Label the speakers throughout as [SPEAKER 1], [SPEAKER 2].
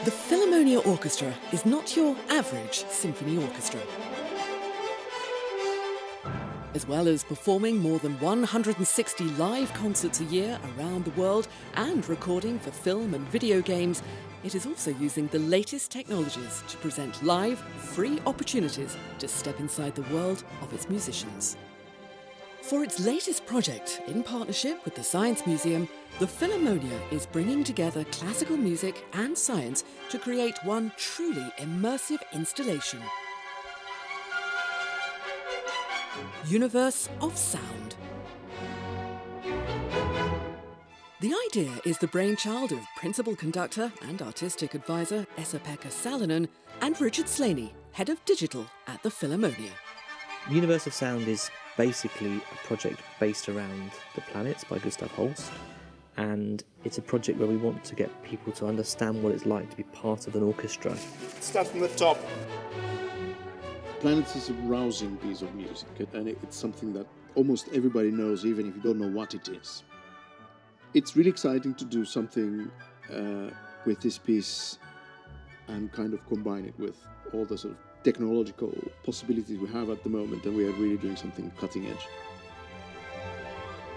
[SPEAKER 1] The Philharmonia Orchestra is not your average symphony orchestra. As well as performing more than 160 live concerts a year around the world and recording for film and video games, it is also using the latest technologies to present live, free opportunities to step inside the world of its musicians. For its latest project, in partnership with the Science Museum, the Philharmonia is bringing together classical music and science to create one truly immersive installation. Universe of Sound. The idea is the brainchild of principal conductor and artistic advisor Esa-Pekka Salonen and Richard Slaney, head of digital at the Philharmonia.
[SPEAKER 2] Universe of Sound is basically a project based around the planets by Gustav Holst, and it's a project where we want to get people to understand what it's like to be part of an orchestra.
[SPEAKER 3] Start from the top.
[SPEAKER 4] Planets is a rousing piece of music, and it's something that almost everybody knows, even if you don't know what it is. It's really exciting to do something with this piece and kind of combine it with all the sort of technological possibilities we have at the moment, and we are really doing something cutting edge.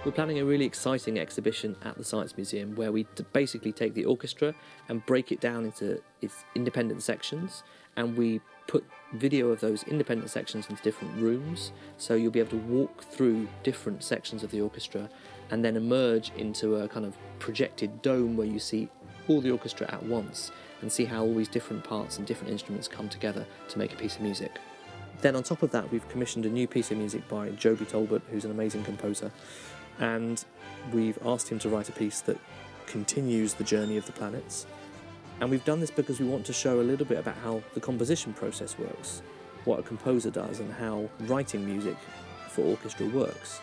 [SPEAKER 2] We're planning a really exciting exhibition at the Science Museum where we basically take the orchestra and break it down into its independent sections, and we put video of those independent sections into different rooms, so you'll be able to walk through different sections of the orchestra and then emerge into a kind of projected dome where you see all the orchestra at once and see how all these different parts and different instruments come together to make a piece of music. Then on top of that, we've commissioned a new piece of music by Joby Talbot, who's an amazing composer, and we've asked him to write a piece that continues the journey of the planets. And we've done this because we want to show a little bit about how the composition process works, what a composer does, and how writing music for orchestra works.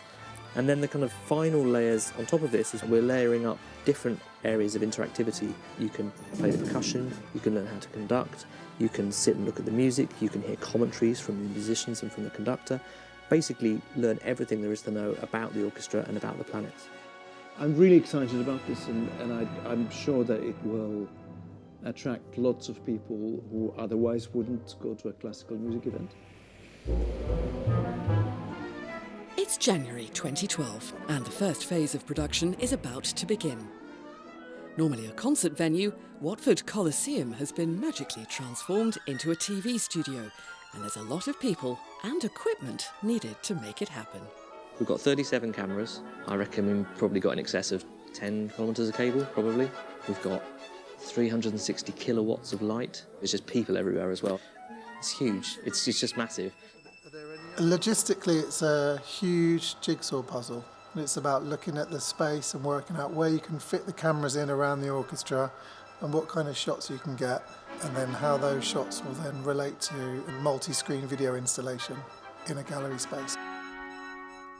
[SPEAKER 2] And then the kind of final layers on top of this is we're layering up different areas of interactivity. You can play the percussion, you can learn how to conduct, you can sit and look at the music, you can hear commentaries from the musicians and from the conductor. Basically learn everything there is to know about the orchestra and about the planets.
[SPEAKER 5] I'm really excited about this, and I'm sure that it will attract lots of people who otherwise wouldn't go to a classical music event.
[SPEAKER 1] It's January 2012, and the first phase of production is about to begin. Normally a concert venue, Watford Coliseum has been magically transformed into a TV studio, and there's a lot of people and equipment needed to make it happen.
[SPEAKER 2] We've got 37 cameras. I reckon we've probably got in excess of 10 kilometres of cable, probably. We've got 360 kilowatts of light. There's just people everywhere as well. It's huge. It's just massive.
[SPEAKER 6] Logistically, it's a huge jigsaw puzzle. It's about looking at the space and working out where you can fit the cameras in around the orchestra and what kind of shots you can get, and then how those shots will then relate to a multi-screen video installation in a gallery space.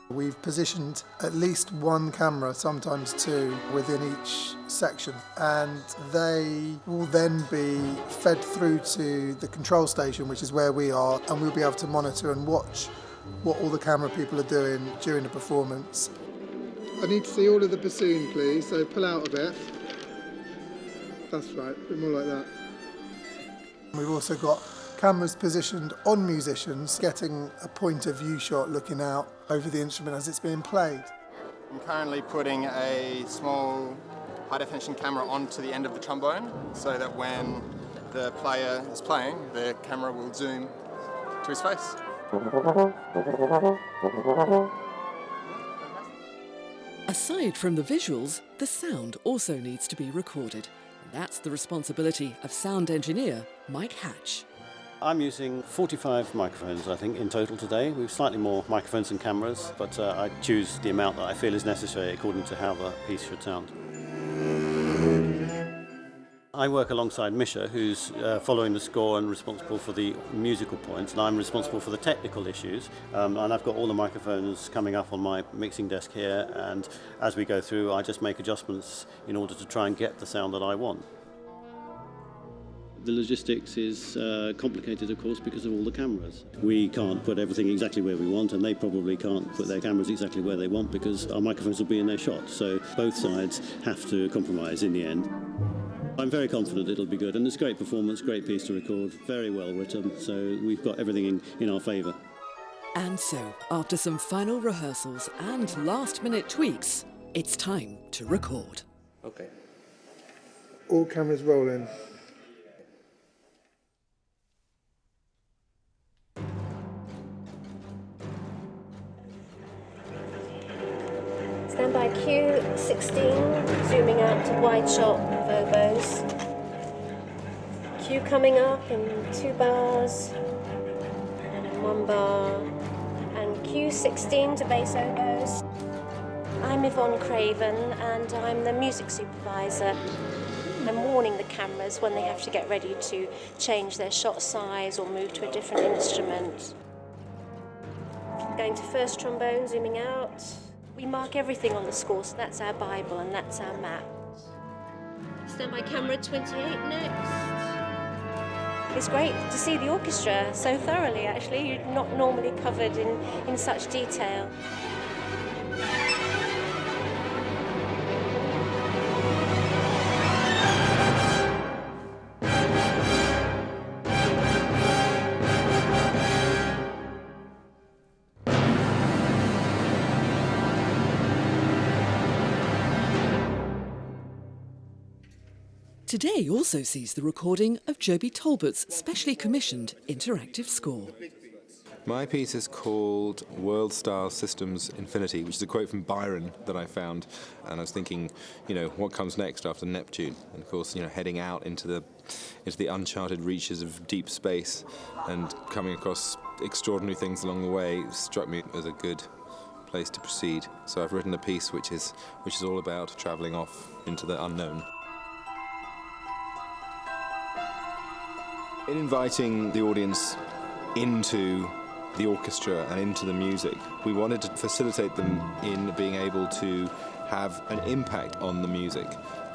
[SPEAKER 6] We've positioned at least one camera, sometimes two, within each section, and they will then be fed through to the control station, which is where we are, and we'll be able to monitor and watch what all the camera people are doing during the performance. I need to see all of the bassoon, please, so pull out a bit. That's right, a bit more like that. We've also got cameras positioned on musicians, getting a point of view shot looking out over the instrument as it's being played.
[SPEAKER 3] I'm currently putting a small high-definition camera onto the end of the trombone so that when the player is playing, the camera will zoom to his face.
[SPEAKER 1] Aside from the visuals, the sound also needs to be recorded. And that's the responsibility of sound engineer Mike Hatch.
[SPEAKER 7] I'm using 45 microphones, I think, in total today. We've slightly more microphones and cameras, but I choose the amount that I feel is necessary according to how the piece should sound. I work alongside Misha, who's following the score and responsible for the musical points, and I'm responsible for the technical issues. And I've got all the microphones coming up on my mixing desk here, and as we go through, I just make adjustments in order to try and get the sound that I want. The logistics is complicated, of course, because of all the cameras. We can't put everything exactly where we want, and they probably can't put their cameras exactly where they want because our microphones will be in their shot. So both sides have to compromise in the end. I'm very confident it'll be good, and it's a great performance, great piece to record, very well written, so we've got everything in our favour.
[SPEAKER 1] And so, after some final rehearsals and last-minute tweaks, it's time to record.
[SPEAKER 2] Okay.
[SPEAKER 6] All cameras rolling.
[SPEAKER 8] Stand by Q16, zooming out to wide shot of oboes. Q coming up in 2 bars, and in 1 bar, and Q16 to bass oboes. I'm Yvonne Craven, and I'm the music supervisor. I'm warning the cameras when they have to get ready to change their shot size or move to a different instrument. Going to first trombone, zooming out. We mark everything on the score, so that's our Bible and that's our map. Stand by camera 28 next. It's great to see the orchestra so thoroughly, actually. You're not normally covered in such detail.
[SPEAKER 1] Today also sees the recording of Joby Talbot's specially commissioned interactive score.
[SPEAKER 9] My piece is called World Style Systems Infinity, which is a quote from Byron that I found, and I was thinking, what comes next after Neptune? And of course, heading out into the uncharted reaches of deep space and coming across extraordinary things along the way struck me as a good place to proceed. So I've written a piece which is all about travelling off into the unknown. In inviting the audience into the orchestra and into the music, we wanted to facilitate them in being able to have an impact on the music.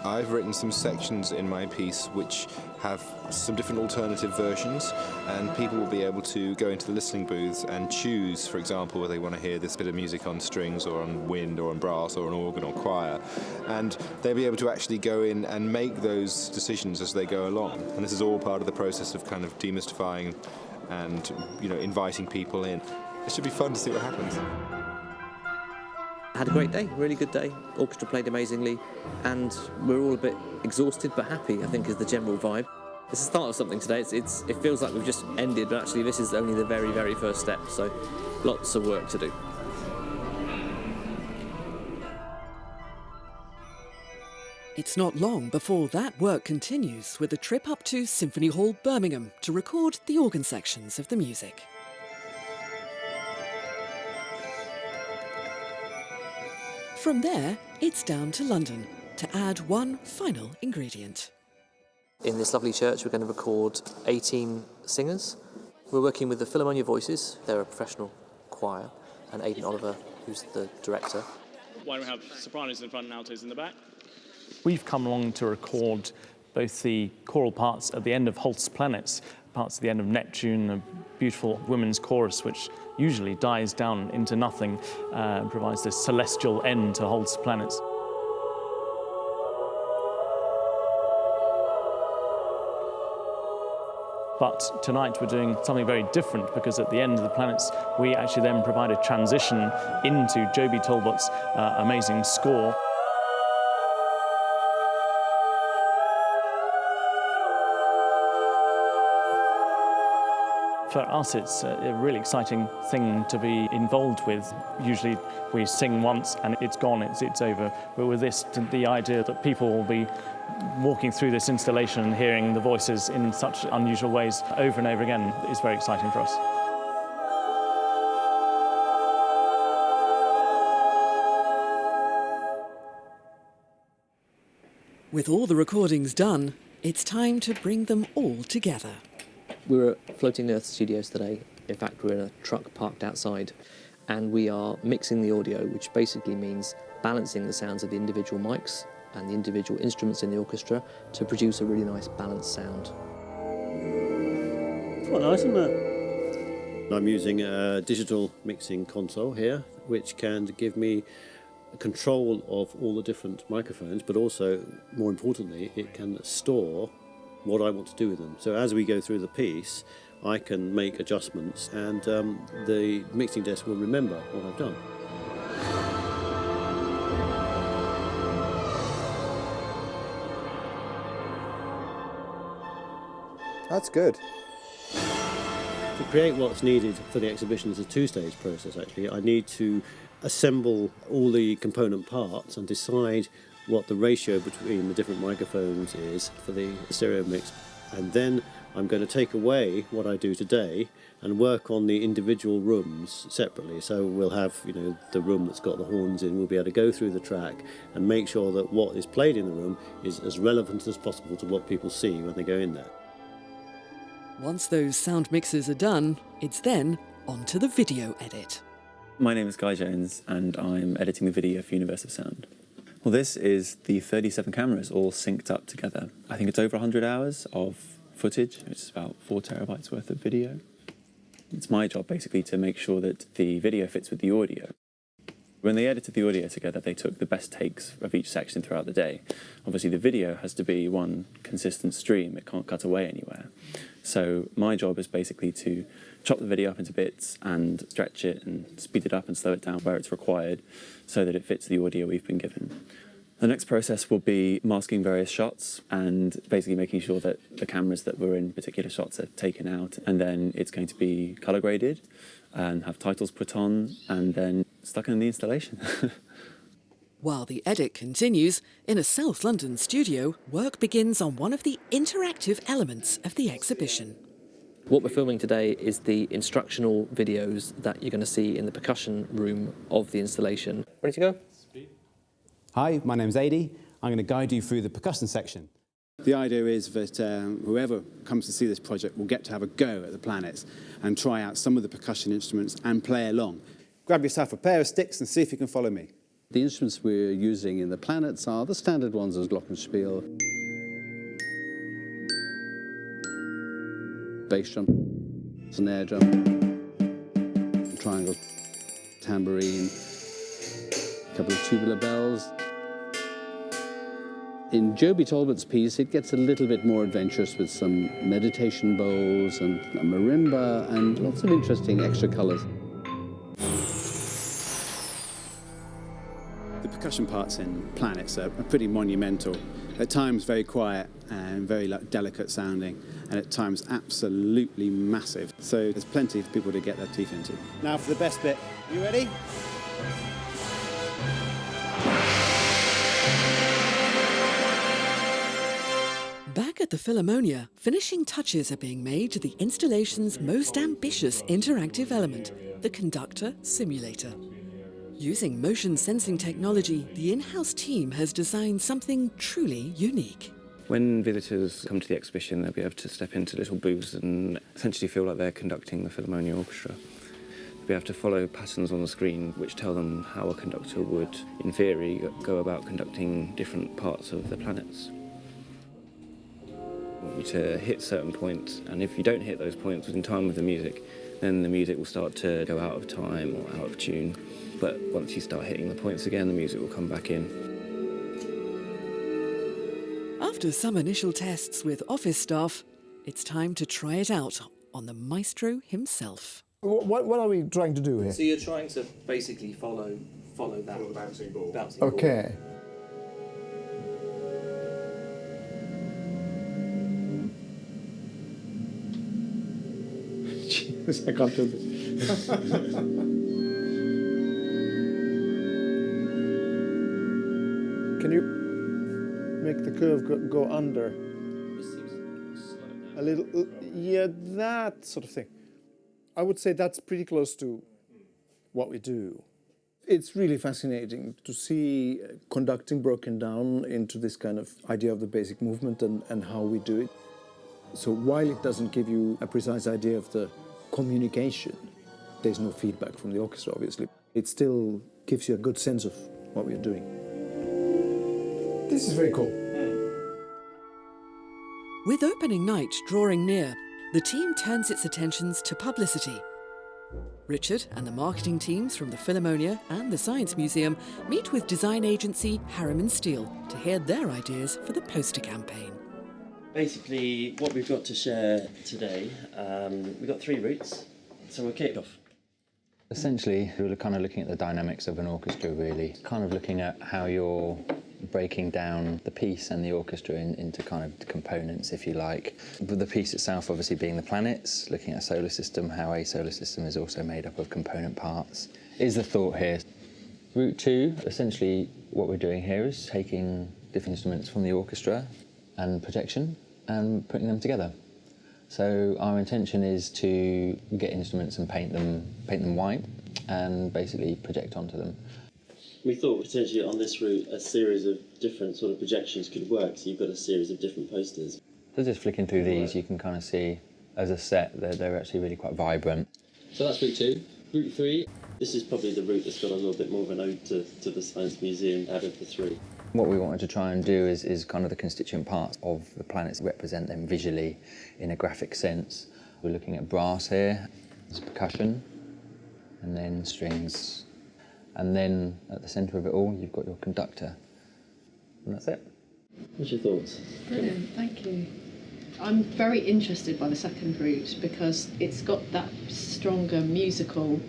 [SPEAKER 9] I've written some sections in my piece which have some different alternative versions, and people will be able to go into the listening booths and choose, for example, whether they want to hear this bit of music on strings or on wind or on brass or on organ or choir, and they'll be able to actually go in and make those decisions as they go along. And this is all part of the process of kind of demystifying and inviting people in. It should be fun to see what happens.
[SPEAKER 2] I had a great day, really good day. Orchestra played amazingly, and we're all a bit exhausted but happy, I think is the general vibe. It's the start of something today. It feels like we've just ended, but actually this is only the very, very first step, so lots of work to do.
[SPEAKER 1] It's not long before that work continues with a trip up to Symphony Hall, Birmingham, to record the organ sections of the music. From there, it's down to London to add one final ingredient.
[SPEAKER 2] In this lovely church, we're going to record 18 singers. We're working with the Philharmonia Voices. They're a professional choir, and Aidan Oliver, who's the director.
[SPEAKER 10] Why do we have sopranos in front and altos in the back?
[SPEAKER 11] We've come along to record both the choral parts at the end of Holst's Planets, parts at the end of Neptune, a beautiful women's chorus which usually dies down into nothing, provides this celestial end to Holst's Planets. But tonight we're doing something very different, because at the end of the Planets we actually then provide a transition into Joby Talbot's amazing score. For us, it's a really exciting thing to be involved with. Usually we sing once and it's gone, it's over. But with this, the idea that people will be walking through this installation and hearing the voices in such unusual ways over and over again is very exciting for us.
[SPEAKER 1] With all the recordings done, it's time to bring them all together.
[SPEAKER 2] We were at Floating Earth Studios today. In fact, we're in a truck parked outside, and we are mixing the audio, which basically means balancing the sounds of the individual mics and the individual instruments in the orchestra to produce a really nice balanced sound.
[SPEAKER 7] It's quite nice, isn't it? I'm using a digital mixing console here, which can give me control of all the different microphones, but also, more importantly, it can store what I want to do with them. So as we go through the piece, I can make adjustments, and the mixing desk will remember what I've done.
[SPEAKER 12] That's good.
[SPEAKER 7] To create what's needed for the exhibition is a two-stage process, actually. I need to assemble all the component parts and decide what the ratio between the different microphones is for the stereo mix. And then I'm going to take away what I do today and work on the individual rooms separately. So we'll have, the room that's got the horns in, we'll be able to go through the track and make sure that what is played in the room is as relevant as possible to what people see when they go in there.
[SPEAKER 1] Once those sound mixes are done, it's then on to the video edit.
[SPEAKER 13] My name is Guy Jones and I'm editing the video for Universe of Sound. Well, this is the 37 cameras all synced up together. I think it's over 100 hours of footage, which is about 4 terabytes worth of video. It's my job basically to make sure that the video fits with the audio. When they edited the audio together, they took the best takes of each section throughout the day. Obviously, the video has to be one consistent stream. It can't cut away anywhere. So my job is basically to chop the video up into bits and stretch it and speed it up and slow it down where it's required so that it fits the audio we've been given. The next process will be masking various shots and basically making sure that the cameras that were in particular shots are taken out, and then it's going to be colour graded and have titles put on and then stuck in the installation.
[SPEAKER 1] While the edit continues, in a South London studio, work begins on one of the interactive elements of the exhibition.
[SPEAKER 2] What we're filming today is the instructional videos that you're going to see in the percussion room of the installation. Ready to go?
[SPEAKER 12] Hi, my name's Adi. I'm going to guide you through the percussion section. The idea is that whoever comes to see this project will get to have a go at the planets and try out some of the percussion instruments and play along. Grab yourself a pair of sticks and see if you can follow me.
[SPEAKER 14] The instruments we're using in the planets are the standard ones as glockenspiel, bass drum, snare drum, triangle, tambourine, a couple of tubular bells. In Joby Talbot's piece, it gets a little bit more adventurous with some meditation bowls and a marimba and lots of interesting extra colours.
[SPEAKER 12] The percussion parts in Planets are pretty monumental. At times very quiet and very delicate sounding, and at times absolutely massive. So there's plenty for people to get their teeth into. Now for the best bit. You ready?
[SPEAKER 1] Back at the Philharmonia, finishing touches are being made to the installation's most ambitious interactive element, the Conductor Simulator. Using motion sensing technology, the in-house team has designed something truly unique.
[SPEAKER 15] When visitors come to the exhibition, they'll be able to step into little booths and essentially feel like they're conducting the Philharmonia Orchestra. They'll be able to follow patterns on the screen which tell them how a conductor would, in theory, go about conducting different parts of the planets. I want you to hit certain points, and if you don't hit those points in time with the music, then the music will start to go out of time or out of tune. But once you start hitting the points again, the music will come back in.
[SPEAKER 1] After some initial tests with office staff, it's time to try it out on the maestro himself.
[SPEAKER 5] What are we trying to do here?
[SPEAKER 2] So you're trying to basically follow that bouncing ball.
[SPEAKER 5] Okay. Jesus, I can't do this. Can you make the curve go under? A little, yeah, that sort of thing. I would say that's pretty close to what we do. It's really fascinating to see conducting broken down into this kind of idea of the basic movement and how we do it. So while it doesn't give you a precise idea of the communication, there's no feedback from the orchestra, obviously. It still gives you a good sense of what we're doing. This is very cool.
[SPEAKER 1] With opening night drawing near, the team turns its attentions to publicity. Richard and the marketing teams from the Philharmonia and the Science Museum meet with design agency Harriman Steel to hear their ideas for the poster campaign.
[SPEAKER 16] Basically, what we've got to share today, we've got 3 routes, so we'll kick off.
[SPEAKER 13] Essentially, we were kind of looking at the dynamics of an orchestra, really. Kind of looking at how you're breaking down the piece and the orchestra into kind of components, if you like. But the piece itself obviously being the planets, looking at a solar system, how a solar system is also made up of component parts, is the thought here. Route 2, essentially what we're doing here is taking different instruments from the orchestra and projection and putting them together. So our intention is to get instruments and paint them white and basically project onto them.
[SPEAKER 16] We thought potentially on this route a series of different sort of projections could work, so you've got a series of different posters.
[SPEAKER 13] So just flicking through these, you can kind of see as a set that they're actually really quite vibrant.
[SPEAKER 16] So that's route 2. Route 3, this is probably the route that's got a little bit more of an ode to the Science Museum out of the 3.
[SPEAKER 13] What we wanted to try and do is kind of the constituent parts of the planets, represent them visually in a graphic sense. We're looking at brass here, there's percussion, and then strings. And then at the centre of it all, you've got your conductor. And that's it.
[SPEAKER 16] What's your thoughts?
[SPEAKER 17] Brilliant, thank you. I'm very interested by the second route because it's got that stronger musical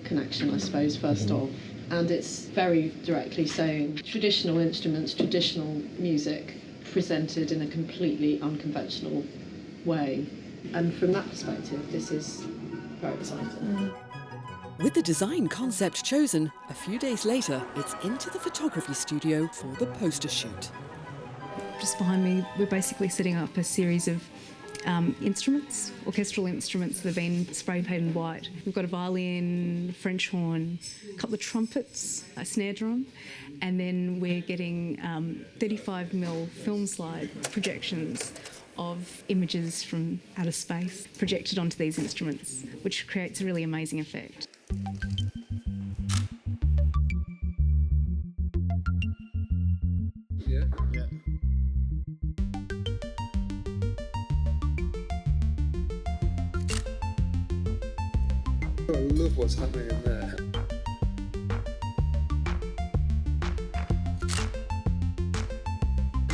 [SPEAKER 17] connection, I suppose, first off. And it's very directly saying traditional instruments, traditional music presented in a completely unconventional way. And from that perspective, this is very exciting.
[SPEAKER 1] With the design concept chosen, a few days later, it's into the photography studio for the poster shoot.
[SPEAKER 18] Just behind me, we're basically setting up a series of instruments, orchestral instruments that have been spray painted white. We've got a violin, French horn, a couple of trumpets, a snare drum, and then we're getting 35mm film slide projections of images from outer space projected onto these instruments, which creates a really amazing effect.
[SPEAKER 4] Yeah. I love what's happening in there.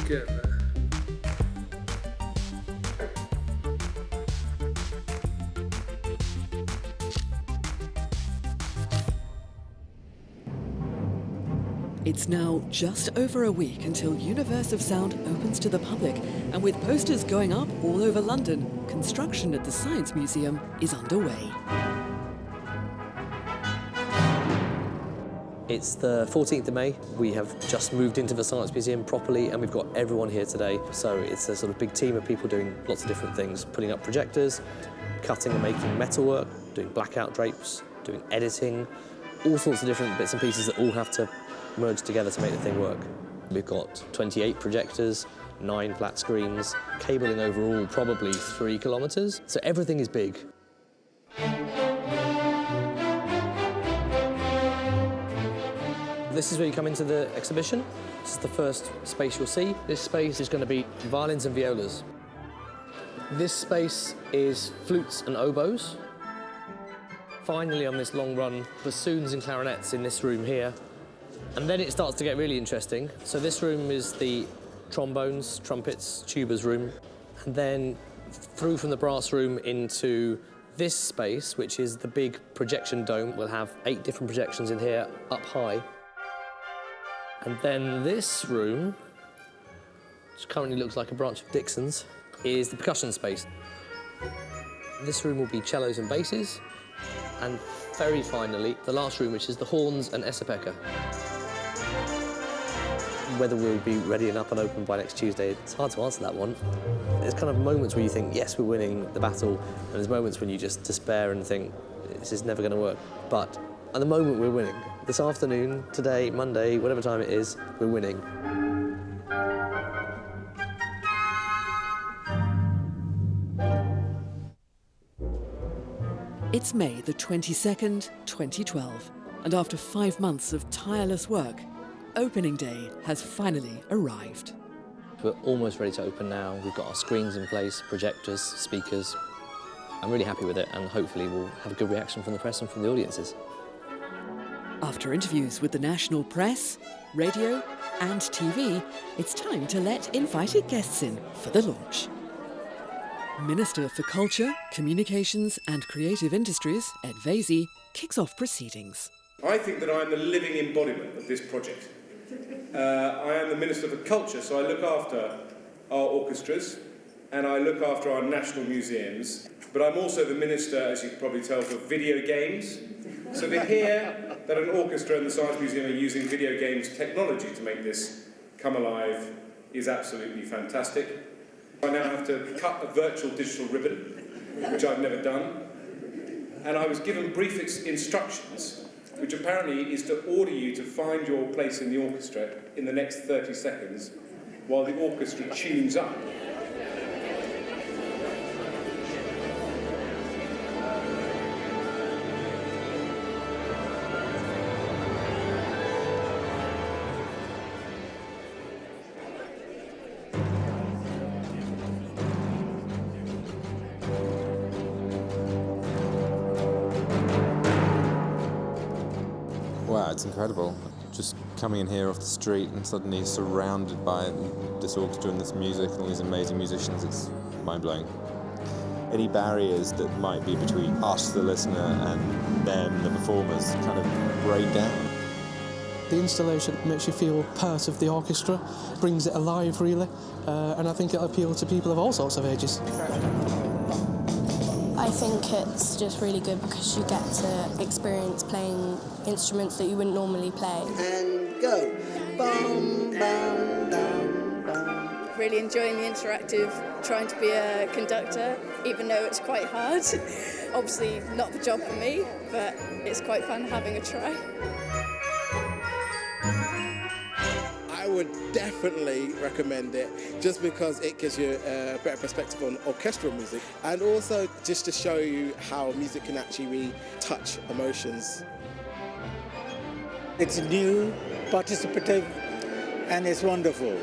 [SPEAKER 4] Get there.
[SPEAKER 1] It's now just over a week until Universe of Sound opens to the public, and with posters going up all over London, construction at the Science Museum is underway.
[SPEAKER 2] It's the 14th of May. We have just moved into the Science Museum properly and we've got everyone here today. So it's a sort of big team of people doing lots of different things, putting up projectors, cutting and making metalwork, doing blackout drapes, doing editing, all sorts of different bits and pieces that all have to merge together to make the thing work. We've got 28 projectors, 9 flat screens, cabling overall probably 3 kilometres. So everything is big. This is where you come into the exhibition. This is the first space you'll see. This space is going to be violins and violas. This space is flutes and oboes. Finally, on this long run, bassoons and clarinets in this room here. And then it starts to get really interesting. So this room is the trombones, trumpets, tubas room. And then through from the brass room into this space, which is the big projection dome. We'll have 8 different projections in here, up high. And then this room, which currently looks like a branch of Dixon's, is the percussion space. This room will be cellos and basses. And very finally, the last room, which is the horns and Esapeka. Whether we'll be ready and up and open by next Tuesday, it's hard to answer that one. There's kind of moments where you think, yes, we're winning the battle, and there's moments when you just despair and think, this is never going to work. But at the moment, we're winning. This afternoon, today, Monday, whatever time it is, we're winning.
[SPEAKER 1] It's May the 22nd, 2012, and after 5 months of tireless work, opening day has finally arrived.
[SPEAKER 2] We're almost ready to open now. We've got our screens in place, projectors, speakers. I'm really happy with it, and hopefully we'll have a good reaction from the press and from the audiences.
[SPEAKER 1] After interviews with the national press, radio and TV, it's time to let invited guests in for the launch. Minister for Culture, Communications and Creative Industries, Ed Vaizey, kicks off proceedings.
[SPEAKER 19] I think that I'm the living embodiment of this project. I am the Minister for Culture, so I look after our orchestras and I look after our national museums, but I'm also the Minister, as you can probably tell, for video games. So to hear that an orchestra and the Science Museum are using video games technology to make this come alive is absolutely fantastic. I now have to cut a virtual digital ribbon, which I've never done, and I was given brief instructions, which apparently is to order you to find your place in the orchestra in the next 30 seconds while the orchestra tunes up.
[SPEAKER 9] Wow, it's incredible. Just coming in here off the street and suddenly surrounded by this orchestra and this music and all these amazing musicians, it's mind-blowing. Any barriers that might be between us, the listener, and them, the performers, kind of break down.
[SPEAKER 20] The installation makes you feel part of the orchestra, brings it alive really, and I think it'll appeal to people of all sorts of ages.
[SPEAKER 21] I think it's just really good because you get to experience playing instruments that you wouldn't normally play.
[SPEAKER 22] And go. Bum, bum, bum, bum.
[SPEAKER 23] Really enjoying the interactive, trying to be a conductor, even though it's quite hard. Obviously not the job for me, but it's quite fun having a try.
[SPEAKER 22] I would definitely recommend it just because it gives you a better perspective on orchestral music and also just to show you how music can actually touch emotions.
[SPEAKER 24] It's new, participative, and it's wonderful.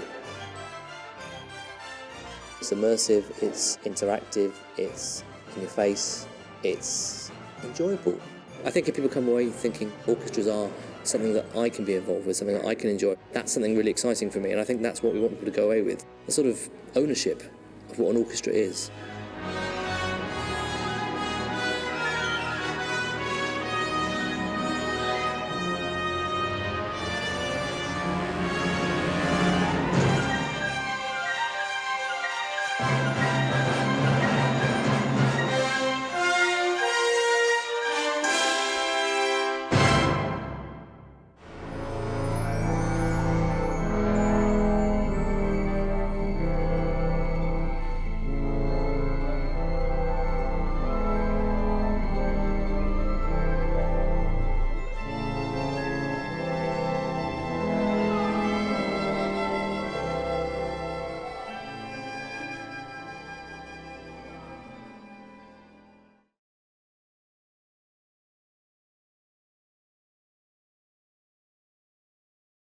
[SPEAKER 2] It's immersive, it's interactive, it's in your face, it's enjoyable. I think if people come away thinking orchestras are something that I can be involved with, something that I can enjoy, that's something really exciting for me, and I think that's what we want people to go away with, a sort of ownership of what an orchestra is.